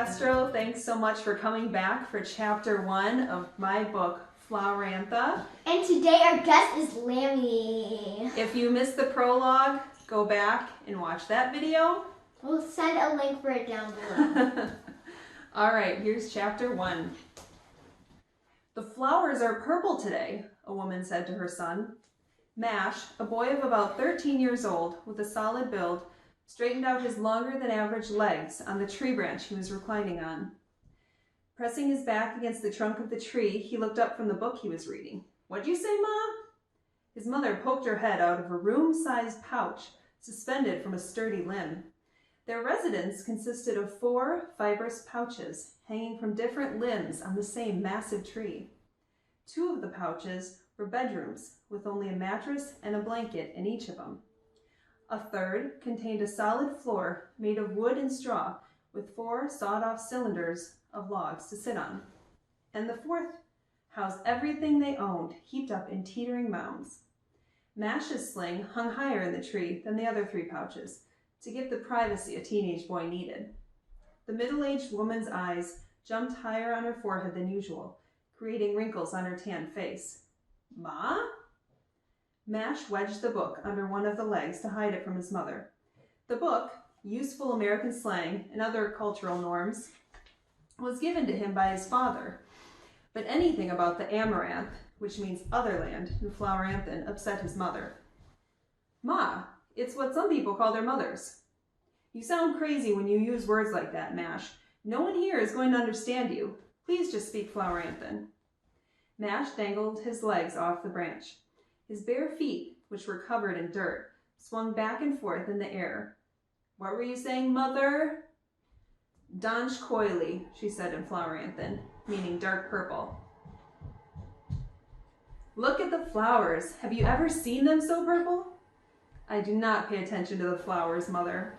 Castro. Thanks so much for coming back for chapter 1 of my book, Flowerantha. And today our guest is Lammy. If you missed the prologue, go back and watch that video. We'll send a link for it down below. All right, here's chapter 1. The flowers are purple today, a woman said to her son. Mash, a boy of about 13 years old with a solid build, straightened out his longer than average legs on the tree branch he was reclining on. Pressing his back against the trunk of the tree, he looked up from the book he was reading. "What'd you say, Ma?" His mother poked her head out of a room-sized pouch suspended from a sturdy limb. Their residence consisted of 4 fibrous pouches hanging from different limbs on the same massive tree. 2 of the pouches were bedrooms with only a mattress and a blanket in each of them. A third contained a solid floor made of wood and straw with 4 sawed-off cylinders of logs to sit on. And the 4th housed everything they owned, heaped up in teetering mounds. Mash's sling hung higher in the tree than the other 3 pouches, to give the privacy a teenage boy needed. The middle-aged woman's eyes jumped higher on her forehead than usual, creating wrinkles on her tanned face. "Ma?" Mash wedged the book under one of the legs to hide it from his mother. The book, Useful American Slang and Other Cultural Norms, was given to him by his father, but anything about the amaranth, which means other land in Floweranthan, upset his mother. "Ma, it's what some people call their mothers." "You sound crazy when you use words like that, Mash. No one here is going to understand you. Please just speak Floweranthan." Mash dangled his legs off the branch. His bare feet, which were covered in dirt, swung back and forth in the air. "What were you saying, Mother?" "Dansh coily," she said in Floweranthan, meaning dark purple. "Look at the flowers. Have you ever seen them so purple?" "I do not pay attention to the flowers, Mother."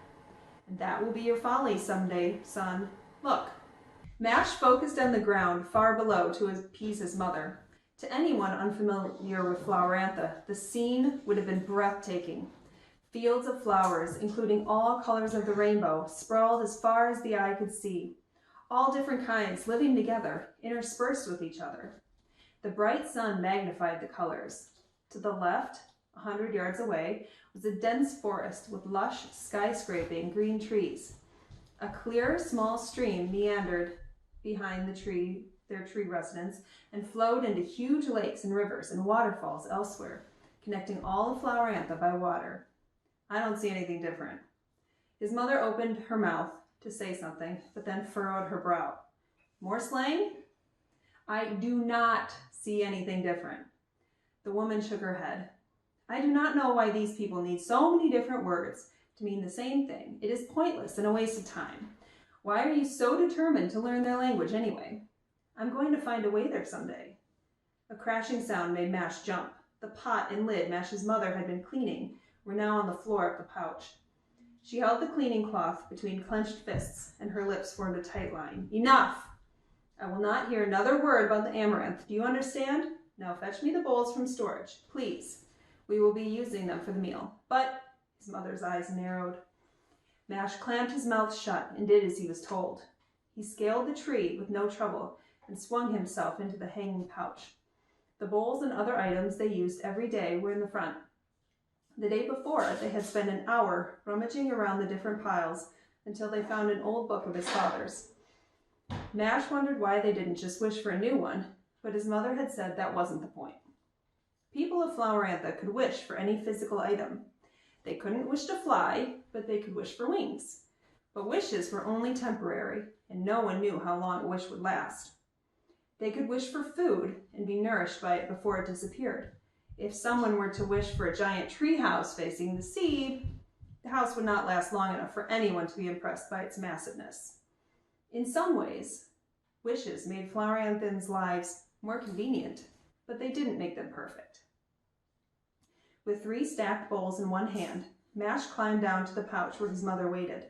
"And that will be your folly someday, son. Look." Mash focused on the ground far below to appease his mother. To anyone unfamiliar with Flowerantha, the scene would have been breathtaking. Fields of flowers, including all colors of the rainbow, sprawled as far as the eye could see. All different kinds living together, interspersed with each other. The bright sun magnified the colors. To the left, 100 yards away, was a dense forest with lush, skyscraping green trees. A clear, small stream meandered behind their tree residence and flowed into huge lakes and rivers and waterfalls elsewhere, connecting all of Flowerantha by water. "I don't see anything different." His mother opened her mouth to say something, but then furrowed her brow. "More slang?" "I do not see anything different." The woman shook her head. "I do not know why these people need so many different words to mean the same thing. It is pointless and a waste of time. Why are you so determined to learn their language anyway?" "I'm going to find a way there someday." A crashing sound made Mash jump. The pot and lid Mash's mother had been cleaning were now on the floor of the pouch. She held the cleaning cloth between clenched fists, and her lips formed a tight line. "Enough! I will not hear another word about the amaranth. Do you understand? Now fetch me the bowls from storage, please. We will be using them for the meal." "But," his mother's eyes narrowed. Mash clamped his mouth shut and did as he was told. He scaled the tree with no trouble and swung himself into the hanging pouch. The bowls and other items they used every day were in the front. The day before, they had spent an hour rummaging around the different piles until they found an old book of his father's. Mash wondered why they didn't just wish for a new one, but his mother had said that wasn't the point. People of Flowerantha could wish for any physical item. They couldn't wish to fly, but they could wish for wings. But wishes were only temporary, and no one knew how long a wish would last. They could wish for food and be nourished by it before it disappeared. If someone were to wish for a giant tree house facing the sea, the house would not last long enough for anyone to be impressed by its massiveness. In some ways, wishes made Floweranthan's lives more convenient, but they didn't make them perfect. With 3 stacked bowls in one hand, Mash climbed down to the pouch where his mother waited.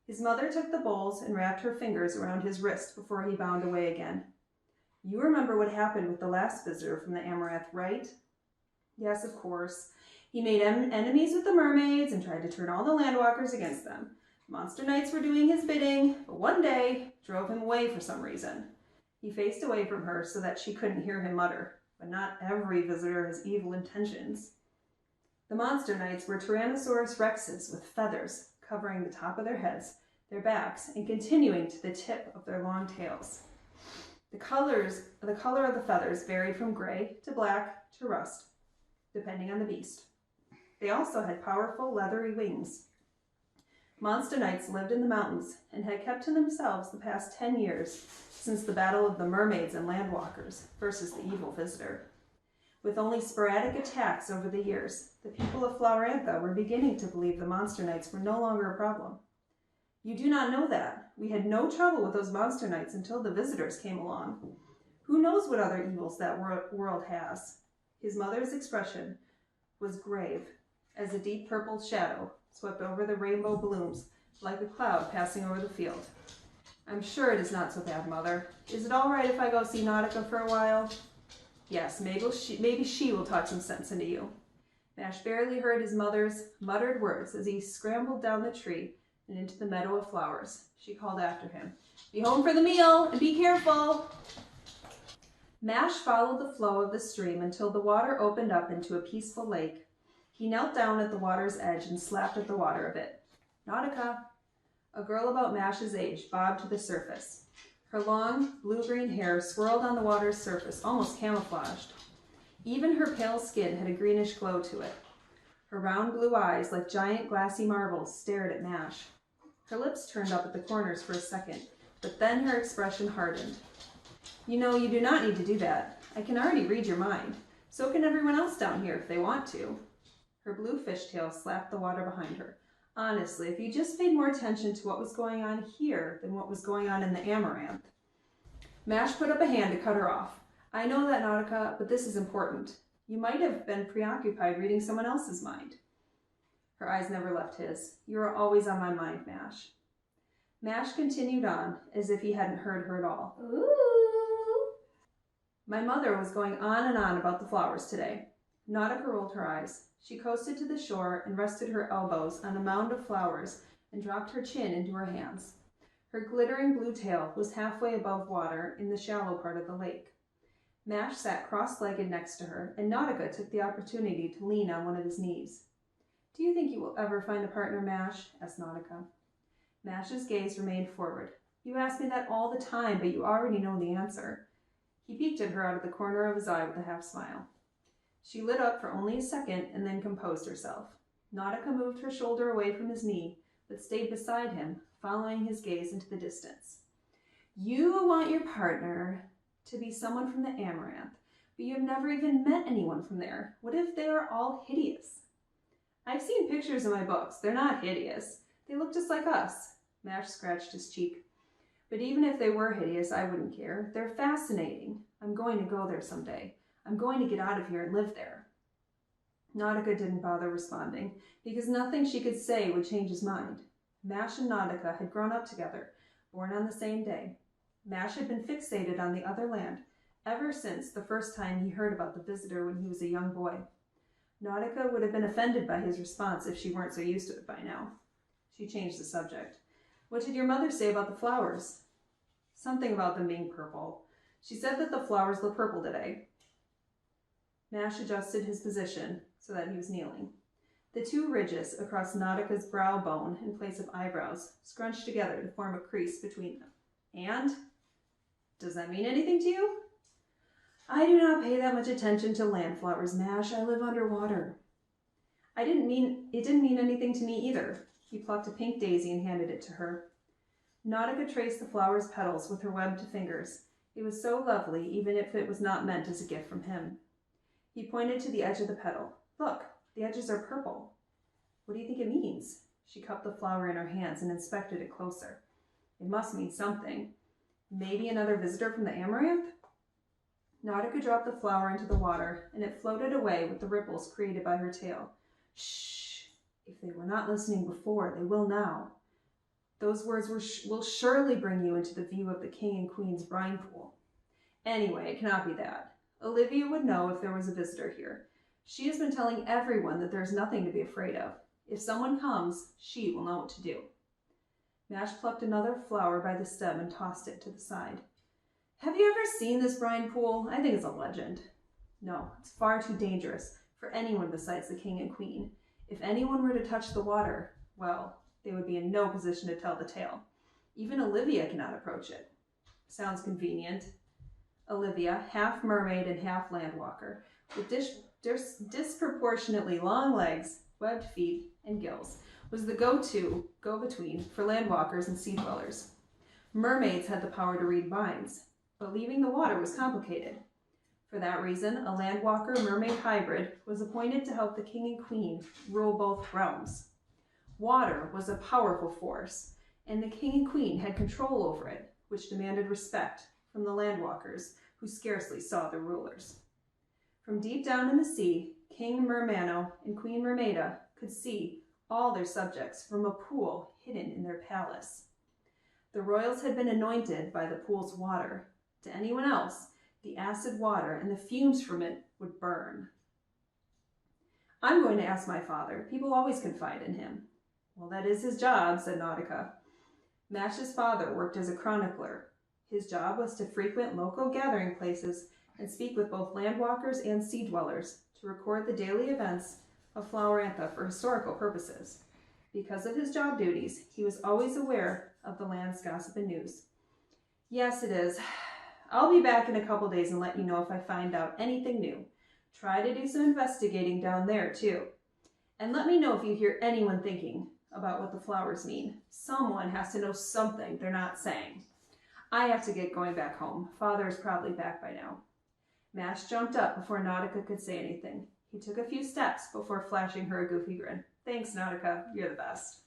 His mother took the bowls and wrapped her fingers around his wrist before he bound away again. "You remember what happened with the last visitor from the amaranth, right?" "Yes, of course. He made enemies with the mermaids and tried to turn all the landwalkers against them. Monster Knights were doing his bidding, but one day drove him away for some reason. He faced away from her so that she couldn't hear him mutter, but not every visitor has evil intentions. The Monster Knights were Tyrannosaurus rexes with feathers covering the top of their heads, their backs, and continuing to the tip of their long tails. The color of the feathers varied from gray to black to rust, depending on the beast. They also had powerful, leathery wings. Monster Knights lived in the mountains and had kept to themselves the past 10 years since the battle of the mermaids and landwalkers versus the evil visitor. With only sporadic attacks over the years, the people of Flowerantha were beginning to believe the Monster Knights were no longer a problem. You do not know that. We had no trouble with those Monster Knights until the visitors came along. Who knows what other evils that world has? His mother's expression was grave, as a deep purple shadow swept over the rainbow blooms like a cloud passing over the field. I'm sure it is not so bad, Mother. Is it all right if I go see Nautica for a while? Yes, maybe she will talk some sense into you. Mash barely heard his mother's muttered words as he scrambled down the tree and into the meadow of flowers. She called after him, "Be home for the meal and be careful." Mash followed the flow of the stream until the water opened up into a peaceful lake. He knelt down at the water's edge and slapped at the water a bit. Nautica. A girl about Mash's age bobbed to the surface. Her long, blue-green hair swirled on the water's surface, almost camouflaged. Even her pale skin had a greenish glow to it. Her round blue eyes, like giant glassy marbles, stared at Mash. Her lips turned up at the corners for a second, but then her expression hardened. You know, you do not need to do that. I can already read your mind. So can everyone else down here if they want to. Her blue fishtail slapped the water behind her. Honestly, if you just paid more attention to what was going on here than what was going on in the Amaranth. Mash put up a hand to cut her off. I know that, Nautica, but this is important. You might have been preoccupied reading someone else's mind. Her eyes never left his. You are always on my mind, Mash. Mash continued on, as if he hadn't heard her at all. Ooh. My mother was going on and on about the flowers today. Nautica rolled her eyes. She coasted to the shore and rested her elbows on a mound of flowers and dropped her chin into her hands. Her glittering blue tail was halfway above water in the shallow part of the lake. Mash sat cross-legged next to her, and Nautica took the opportunity to lean on one of his knees. Do you think you will ever find a partner, Mash? Asked Nautica. Mash's gaze remained forward. You ask me that all the time, but you already know the answer. He peeked at her out of the corner of his eye with a half-smile. She lit up for only a second and then composed herself. Nautica moved her shoulder away from his knee, but stayed beside him, following his gaze into the distance. You want your partner to be someone from the Amaranth, but you have never even met anyone from there. What if they are all hideous? I've seen pictures in my books. They're not hideous. They look just like us. Mash scratched his cheek. But even if they were hideous, I wouldn't care. They're fascinating. I'm going to go there someday. I'm going to get out of here and live there. Nautica didn't bother responding, because nothing she could say would change his mind. Mash and Nautica had grown up together, born on the same day. Mash had been fixated on the other land ever since the first time he heard about the visitor when he was a young boy. Nautica would have been offended by his response if she weren't so used to it by now. She changed the subject. What did your mother say about the flowers? Something about them being purple. She said that the flowers look purple today. Mash adjusted his position so that he was kneeling. The two ridges across Nautica's brow bone in place of eyebrows scrunched together to form a crease between them. And? Does that mean anything to you? I do not pay that much attention to land flowers, Mash. I live underwater. It didn't mean anything to me either. He plucked a pink daisy and handed it to her. Nautica traced the flower's petals with her webbed fingers. It was so lovely, even if it was not meant as a gift from him. He pointed to the edge of the petal. Look, the edges are purple. What do you think it means? She cupped the flower in her hands and inspected it closer. It must mean something. Maybe another visitor from the Amaranth? Nautica dropped the flower into the water, and it floated away with the ripples created by her tail. Shh! If they were not listening before, they will now. Those words will surely bring you into the view of the king and queen's brine pool. Anyway, it cannot be that. Olivia would know if there was a visitor here. She has been telling everyone that there is nothing to be afraid of. If someone comes, she will know what to do. Mash plucked another flower by the stem and tossed it to the side. Have you ever seen this brine pool? I think it's a legend. No, it's far too dangerous for anyone besides the king and queen. If anyone were to touch the water, well, they would be in no position to tell the tale. Even Olivia cannot approach it. Sounds convenient. Olivia, half mermaid and half landwalker, with disproportionately long legs, webbed feet, and gills, was the go-between for landwalkers and sea dwellers. Mermaids had the power to read minds, but leaving the water was complicated. For that reason, a landwalker-mermaid hybrid was appointed to help the king and queen rule both realms. Water was a powerful force, and the king and queen had control over it, which demanded respect from the landwalkers, who scarcely saw the rulers. From deep down in the sea, King Mermano and Queen Mermaida could see all their subjects from a pool hidden in their palace. The royals had been anointed by the pool's water. To anyone else, the acid water and the fumes from it would burn. I'm going to ask my father. People always confide in him. Well, that is his job, said Nautica. Mash's father worked as a chronicler. His job was to frequent local gathering places and speak with both landwalkers and sea dwellers to record the daily events of Flowerantha for historical purposes. Because of his job duties, he was always aware of the land's gossip and news. Yes, it is. I'll be back in a couple days and let you know if I find out anything new. Try to do some investigating down there, too. And let me know if you hear anyone thinking about what the flowers mean. Someone has to know something they're not saying. I have to get going back home. Father is probably back by now. Mash jumped up before Nautica could say anything. He took a few steps before flashing her a goofy grin. Thanks, Nautica. You're the best.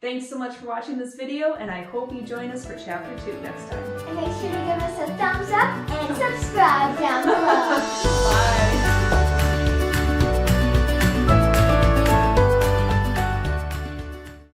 Thanks so much for watching this video, and I hope you join us for Chapter 2 next time. And make sure to give us a thumbs up and subscribe down below. Bye.